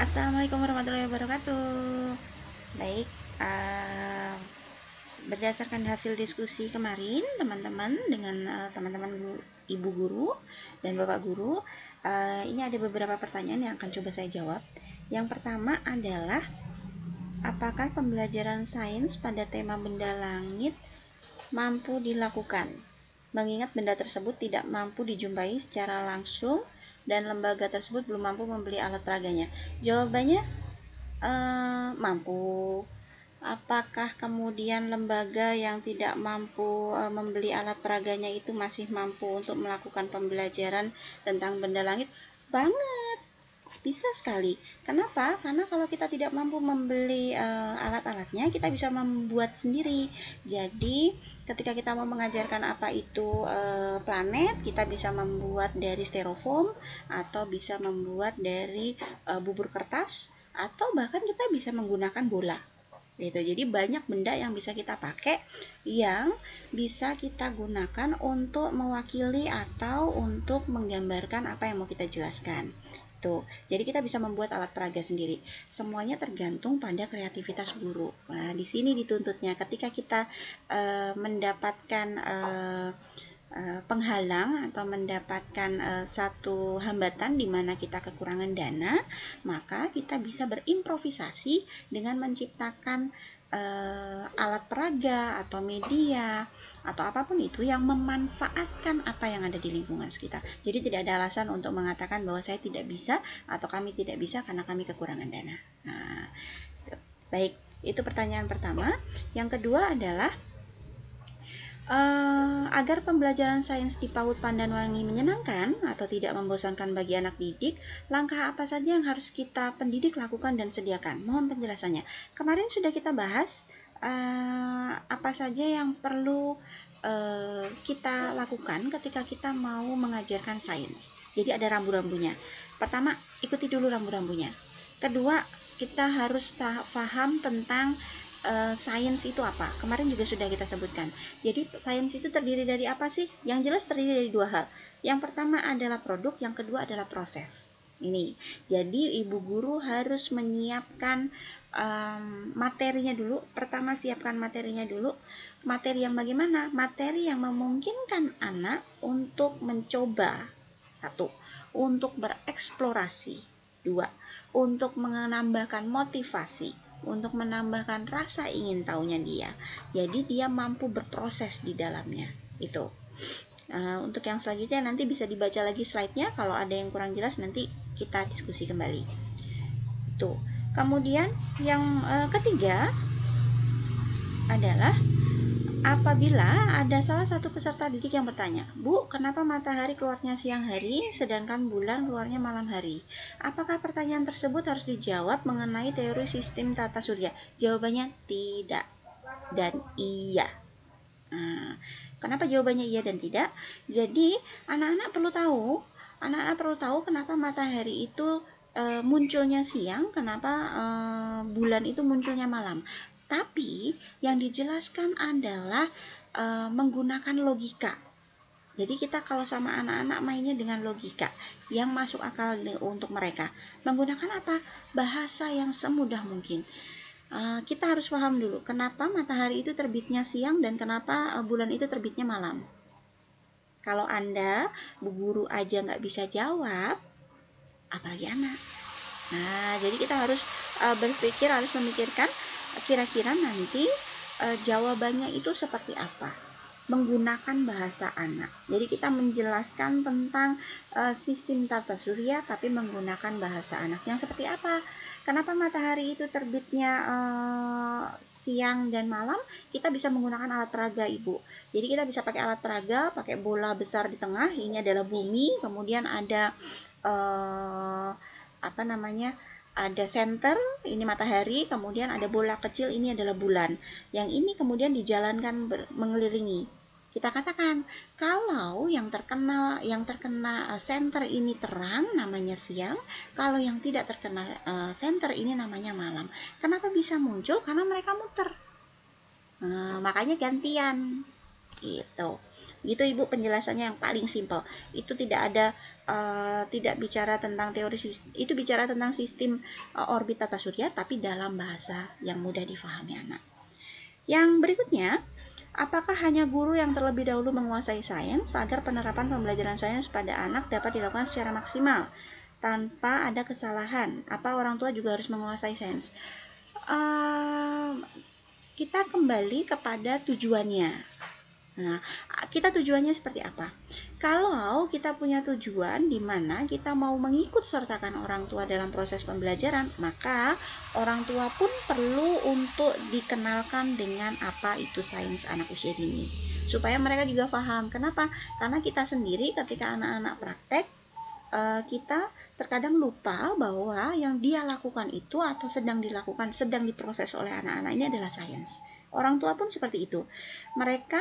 Assalamualaikum warahmatullahi wabarakatuh. Baik, uh, berdasarkan hasil diskusi kemarin teman-teman dengan teman-teman ibu guru dan bapak guru, ini ada beberapa pertanyaan yang akan coba saya jawab. Yang pertama adalah, apakah pembelajaran sains pada tema benda langit mampu dilakukan, mengingat benda tersebut tidak mampu dijumpai secara langsung dan lembaga tersebut belum mampu membeli alat peraganya? Jawabannya mampu. Apakah kemudian lembaga yang tidak mampu membeli alat peraganya itu masih mampu untuk melakukan pembelajaran tentang benda langit? Banget, bisa sekali. Kenapa? Karena kalau kita tidak mampu membeli alat-alatnya, kita bisa membuat sendiri. Jadi ketika kita mau mengajarkan apa itu planet, kita bisa membuat dari styrofoam atau bisa membuat dari bubur kertas, atau bahkan kita bisa menggunakan bola gitu. Jadi banyak benda yang bisa kita pakai, yang bisa kita gunakan untuk mewakili atau untuk menggambarkan apa yang mau kita jelaskan. Tuh, jadi kita bisa membuat alat peraga sendiri. Semuanya tergantung pada kreativitas guru. Nah, di sini dituntutnya ketika kita mendapatkan penghalang atau mendapatkan satu hambatan di mana kita kekurangan dana, maka kita bisa berimprovisasi dengan menciptakan alat peraga atau media atau apapun itu yang memanfaatkan apa yang ada di lingkungan sekitar. Jadi tidak ada alasan untuk mengatakan bahwa saya tidak bisa atau kami tidak bisa karena kami kekurangan dana. Nah, baik, itu pertanyaan pertama. Yang kedua adalah, agar pembelajaran sains di PAUD Pandanwangi menyenangkan atau tidak membosankan bagi anak didik, langkah apa saja yang harus kita pendidik lakukan dan sediakan? Mohon penjelasannya. Kemarin sudah kita bahas apa saja yang perlu kita lakukan ketika kita mau mengajarkan sains. Jadi ada rambu-rambunya. Pertama, ikuti dulu rambu-rambunya. Kedua, kita harus paham tentang sains itu apa. Kemarin juga sudah kita sebutkan. Jadi sains itu terdiri dari apa sih? Yang jelas terdiri dari dua hal. Yang pertama adalah produk, yang kedua adalah proses. Ini. Jadi ibu guru harus menyiapkan materinya dulu. Pertama, siapkan materinya dulu. Materi yang bagaimana? Materi yang memungkinkan anak untuk mencoba. Satu, untuk bereksplorasi. Dua, untuk menambahkan motivasi, untuk menambahkan rasa ingin tahunya dia. Jadi dia mampu berproses di dalamnya. Itu. Untuk yang selanjutnya nanti bisa dibaca lagi slide-nya. Kalau ada yang kurang jelas nanti kita diskusi kembali. Itu. Kemudian yang ketiga adalah, apabila ada salah satu peserta didik yang bertanya, Bu, kenapa matahari keluarnya siang hari sedangkan bulan keluarnya malam hari? Apakah pertanyaan tersebut harus dijawab mengenai teori sistem tata surya? Jawabannya tidak dan iya. Nah, kenapa jawabannya iya dan tidak? Jadi anak-anak perlu tahu kenapa matahari itu munculnya siang, kenapa bulan itu munculnya malam. Tapi yang dijelaskan adalah menggunakan logika. Jadi kita kalau sama anak-anak mainnya dengan logika yang masuk akal untuk mereka. Menggunakan apa? Bahasa yang semudah mungkin. Kita harus paham dulu kenapa matahari itu terbitnya siang dan kenapa bulan itu terbitnya malam. Kalau Anda, bu guru aja nggak bisa jawab, apalagi anak. Nah, jadi kita harus berpikir, harus memikirkan kira-kira nanti jawabannya itu seperti apa, menggunakan bahasa anak. Jadi kita menjelaskan tentang sistem tata surya tapi menggunakan bahasa anak yang seperti apa. Kenapa matahari itu terbitnya siang dan malam? Kita bisa menggunakan alat peraga, Ibu. Jadi kita bisa pakai alat peraga, pakai bola besar di tengah, ini adalah bumi, kemudian ada ada center, ini matahari, kemudian ada bola kecil, ini adalah bulan. Yang ini kemudian dijalankan mengelilingi. Kita katakan, kalau yang terkena center ini terang, namanya siang. Kalau yang tidak terkena center ini namanya malam. Kenapa bisa muncul? Karena mereka muter. Makanya gantian. Gitu Ibu penjelasannya yang paling simpel. Itu tidak ada tidak bicara tentang teori, itu bicara tentang sistem orbit tata surya, tapi dalam bahasa yang mudah difahami anak. Yang berikutnya, apakah hanya guru yang terlebih dahulu menguasai sains agar penerapan pembelajaran sains pada anak dapat dilakukan secara maksimal tanpa ada kesalahan? Apa orang tua juga harus menguasai sains? Kita kembali kepada tujuannya. Nah, kita tujuannya seperti apa? Kalau kita punya tujuan di mana kita mau mengikut sertakan orang tua dalam proses pembelajaran, maka orang tua pun perlu untuk dikenalkan dengan apa itu sains anak usia dini, supaya mereka juga paham. Kenapa? Karena kita sendiri ketika anak-anak praktek, kita terkadang lupa bahwa yang dia lakukan itu atau sedang diproses oleh anak-anak ini adalah sains. Orang tua pun seperti itu. Mereka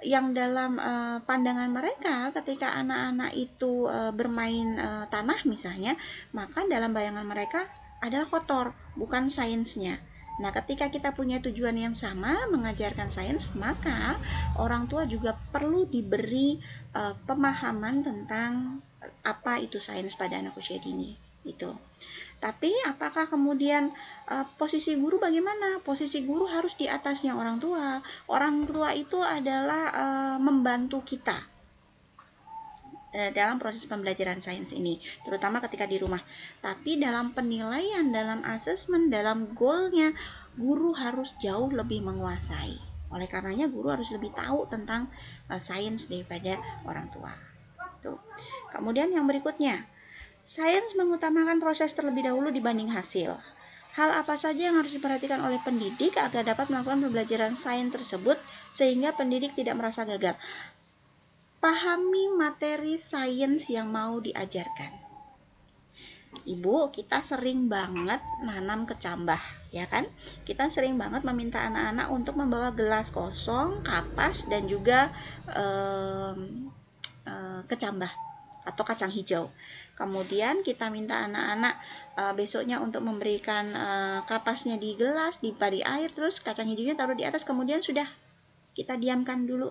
yang dalam pandangan mereka ketika anak-anak itu bermain tanah misalnya, maka dalam bayangan mereka adalah kotor, bukan sainsnya. Nah, ketika kita punya tujuan yang sama, mengajarkan sains, maka orang tua juga perlu diberi pemahaman tentang apa itu sains pada anak usia dini. Itu. Tapi apakah kemudian posisi guru bagaimana? Posisi guru harus di atasnya orang tua. Orang tua itu adalah membantu kita dalam proses pembelajaran sains ini, terutama ketika di rumah. Tapi dalam penilaian, dalam asesmen, dalam goalnya, guru harus jauh lebih menguasai. Oleh karenanya guru harus lebih tahu tentang sains daripada orang tua. Tuh. Kemudian yang berikutnya, sains mengutamakan proses terlebih dahulu dibanding hasil. Hal apa saja yang harus diperhatikan oleh pendidik agar dapat melakukan pembelajaran sains tersebut sehingga pendidik tidak merasa gagal? Pahami materi sains yang mau diajarkan. Ibu, kita sering banget nanam kecambah, ya kan? Kita sering banget meminta anak-anak untuk membawa gelas kosong, kapas, dan juga kecambah atau kacang hijau. Kemudian kita minta anak-anak besoknya untuk memberikan kapasnya di gelas, diberi air, terus kacang hijaunya taruh di atas, kemudian sudah kita diamkan dulu.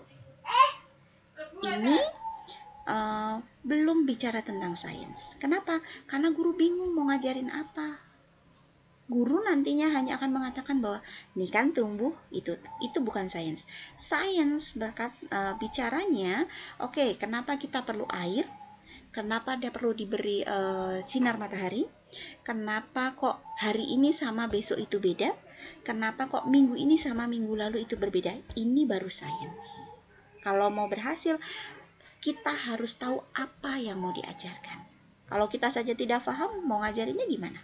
Ini belum bicara tentang sains. Kenapa? Karena guru bingung mau ngajarin apa. Guru nantinya hanya akan mengatakan bahwa ini kan tumbuh, itu bukan sains. Sains bicaranya, oke, kenapa kita perlu air? Kenapa dia perlu diberi sinar matahari? Kenapa kok hari ini sama besok itu beda? Kenapa kok minggu ini sama minggu lalu itu berbeda? Ini baru sains. Kalau mau berhasil, kita harus tahu apa yang mau diajarkan. Kalau kita saja tidak paham, mau ngajarinnya gimana?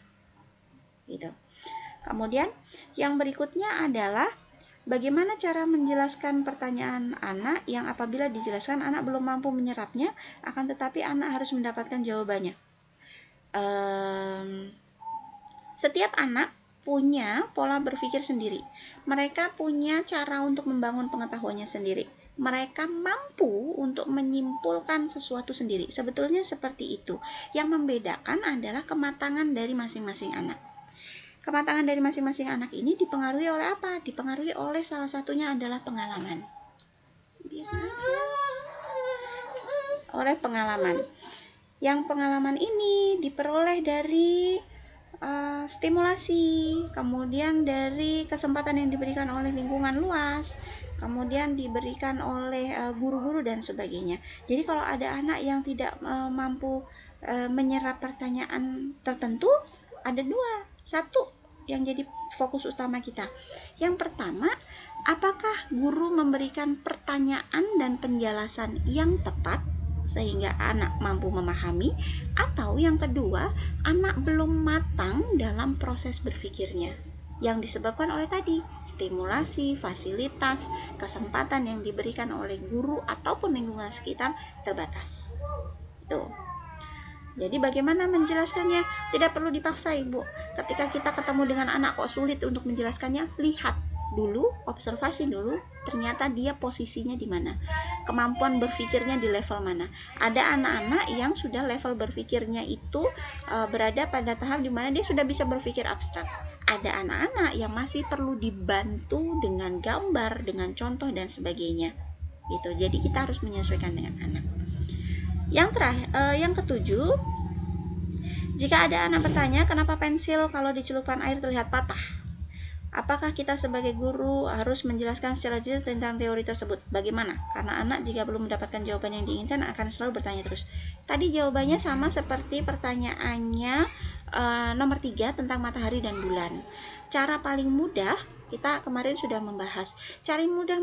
Gitu. Kemudian yang berikutnya adalah bagaimana cara menjelaskan pertanyaan anak yang apabila dijelaskan anak belum mampu menyerapnya, akan tetapi anak harus mendapatkan jawabannya. Setiap anak punya pola berpikir sendiri. Mereka punya cara untuk membangun pengetahuannya sendiri. Mereka mampu untuk menyimpulkan sesuatu sendiri. Sebetulnya seperti itu. Yang membedakan adalah kematangan dari masing-masing anak. Kematangan dari masing-masing anak ini dipengaruhi oleh apa? Dipengaruhi oleh salah satunya adalah pengalaman. Oleh pengalaman. Yang pengalaman ini diperoleh dari stimulasi, kemudian dari kesempatan yang diberikan oleh lingkungan luas, kemudian diberikan oleh guru-guru dan sebagainya. Jadi kalau ada anak yang tidak mampu menyerap pertanyaan tertentu, ada dua. Satu yang jadi fokus utama kita. Yang pertama, apakah guru memberikan pertanyaan dan penjelasan yang tepat sehingga anak mampu memahami, atau yang kedua, anak belum matang dalam proses berpikirnya yang disebabkan oleh tadi stimulasi, fasilitas, kesempatan yang diberikan oleh guru ataupun lingkungan sekitar terbatas. Tuh. Jadi bagaimana menjelaskannya? Tidak perlu dipaksa, Ibu. Ketika kita ketemu dengan anak kok sulit untuk menjelaskannya, lihat dulu, observasi dulu, ternyata dia posisinya di mana, kemampuan berpikirnya di level mana. Ada anak-anak yang sudah level berpikirnya itu berada pada tahap di mana dia sudah bisa berpikir abstrak. Ada anak-anak yang masih perlu dibantu dengan gambar, dengan contoh dan sebagainya. gitu. Jadi kita harus menyesuaikan dengan anak. Yang ketujuh, jika ada anak bertanya kenapa pensil kalau dicelupkan air terlihat patah, apakah kita sebagai guru harus menjelaskan secara detail tentang teori tersebut? Bagaimana? Karena anak jika belum mendapatkan jawaban yang diinginkan akan selalu bertanya terus. Tadi jawabannya sama seperti pertanyaannya nomor 3 tentang matahari dan bulan. Cara paling mudah, kita kemarin sudah membahas, cara mudah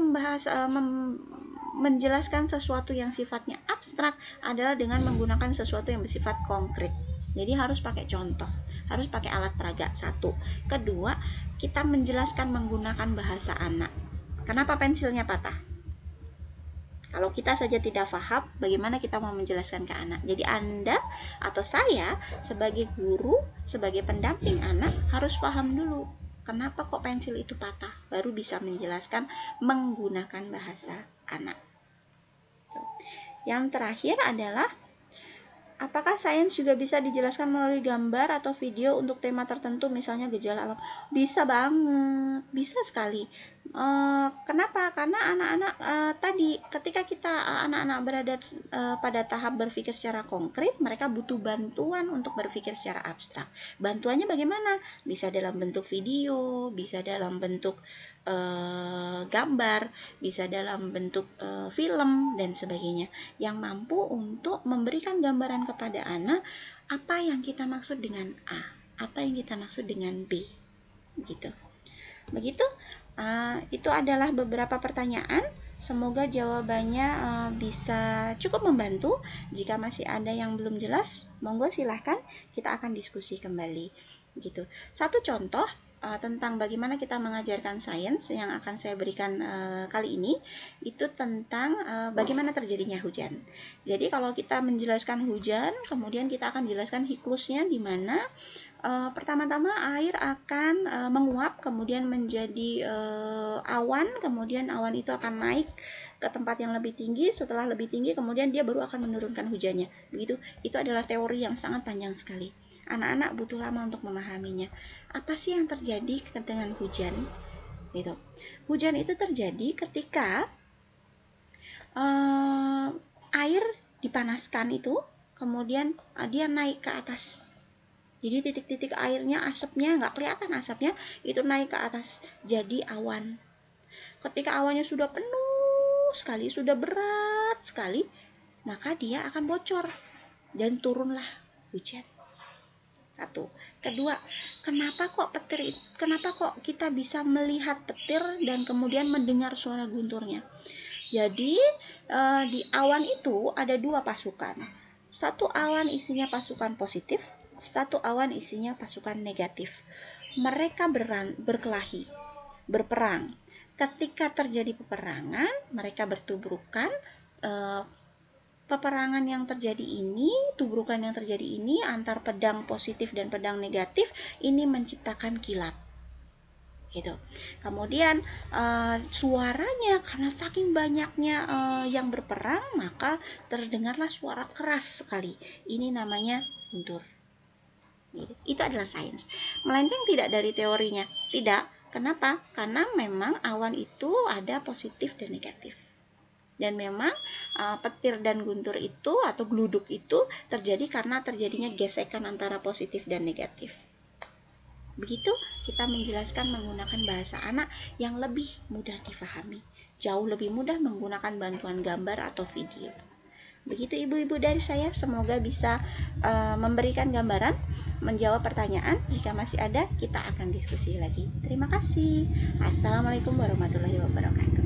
menjelaskan sesuatu yang sifatnya abstrak adalah dengan menggunakan sesuatu yang bersifat konkret. Jadi harus pakai contoh, harus pakai alat peraga. Satu. Kedua, kita menjelaskan menggunakan bahasa anak. Kenapa pensilnya patah? Kalau kita saja tidak paham, bagaimana kita mau menjelaskan ke anak? Jadi Anda atau saya sebagai guru, sebagai pendamping anak harus paham dulu. Kenapa kok pensil itu patah? Baru bisa menjelaskan menggunakan bahasa anak. Yang terakhir adalah, apakah sains juga bisa dijelaskan melalui gambar atau video untuk tema tertentu, misalnya gejala alam? Bisa banget, bisa sekali. Kenapa? Karena anak-anak tadi ketika anak-anak berada pada tahap berpikir secara konkret, mereka butuh bantuan untuk berpikir secara abstrak. Bantuannya bagaimana? Bisa dalam bentuk video, bisa dalam bentuk gambar, bisa dalam bentuk film dan sebagainya, yang mampu untuk memberikan gambaran kepada anak apa yang kita maksud dengan A, apa yang kita maksud dengan B, gitu. Begitu. Itu adalah beberapa pertanyaan. Semoga jawabannya bisa cukup membantu. Jika masih ada yang belum jelas, monggo silahkan, kita akan diskusi kembali. Gitu. Satu contoh tentang bagaimana kita mengajarkan sains yang akan saya berikan kali ini, itu tentang bagaimana terjadinya hujan. Jadi kalau kita menjelaskan hujan, kemudian kita akan jelaskan siklusnya, di mana pertama-tama air akan menguap, kemudian menjadi awan, kemudian awan itu akan naik ke tempat yang lebih tinggi. Setelah lebih tinggi, kemudian dia baru akan menurunkan hujannya. Begitu. Itu adalah teori yang sangat panjang sekali. Anak-anak butuh lama untuk memahaminya. Apa sih yang terjadi dengan hujan? Gitu. Hujan itu terjadi ketika air dipanaskan itu, kemudian dia naik ke atas. Jadi titik-titik airnya, asapnya, nggak kelihatan asapnya, itu naik ke atas, jadi awan. Ketika awannya sudah penuh sekali, sudah berat sekali, maka dia akan bocor dan turunlah hujan. Satu. Kedua, kenapa kok kita bisa melihat petir dan kemudian mendengar suara gunturnya? Jadi di awan itu ada dua pasukan. Satu awan isinya pasukan positif, satu awan isinya pasukan negatif. Mereka berkelahi, berperang. Ketika terjadi peperangan, mereka bertubrukan. Peperangan yang terjadi ini, tubrukan yang terjadi ini antar pedang positif dan pedang negatif, ini menciptakan kilat. Gitu. Kemudian suaranya, karena saking banyaknya yang berperang, maka terdengarlah suara keras sekali. Ini namanya guntur. Gitu. Itu adalah sains. Melenceng tidak dari teorinya? Tidak. Kenapa? Karena memang awan itu ada positif dan negatif. Dan memang petir dan guntur itu atau gluduk itu terjadi karena terjadinya gesekan antara positif dan negatif. Begitu kita menjelaskan menggunakan bahasa anak yang lebih mudah difahami. Jauh lebih mudah menggunakan bantuan gambar atau video. Begitu ibu-ibu dari saya, semoga bisa memberikan gambaran, menjawab pertanyaan. Jika masih ada, kita akan diskusi lagi. Terima kasih. Assalamualaikum warahmatullahi wabarakatuh.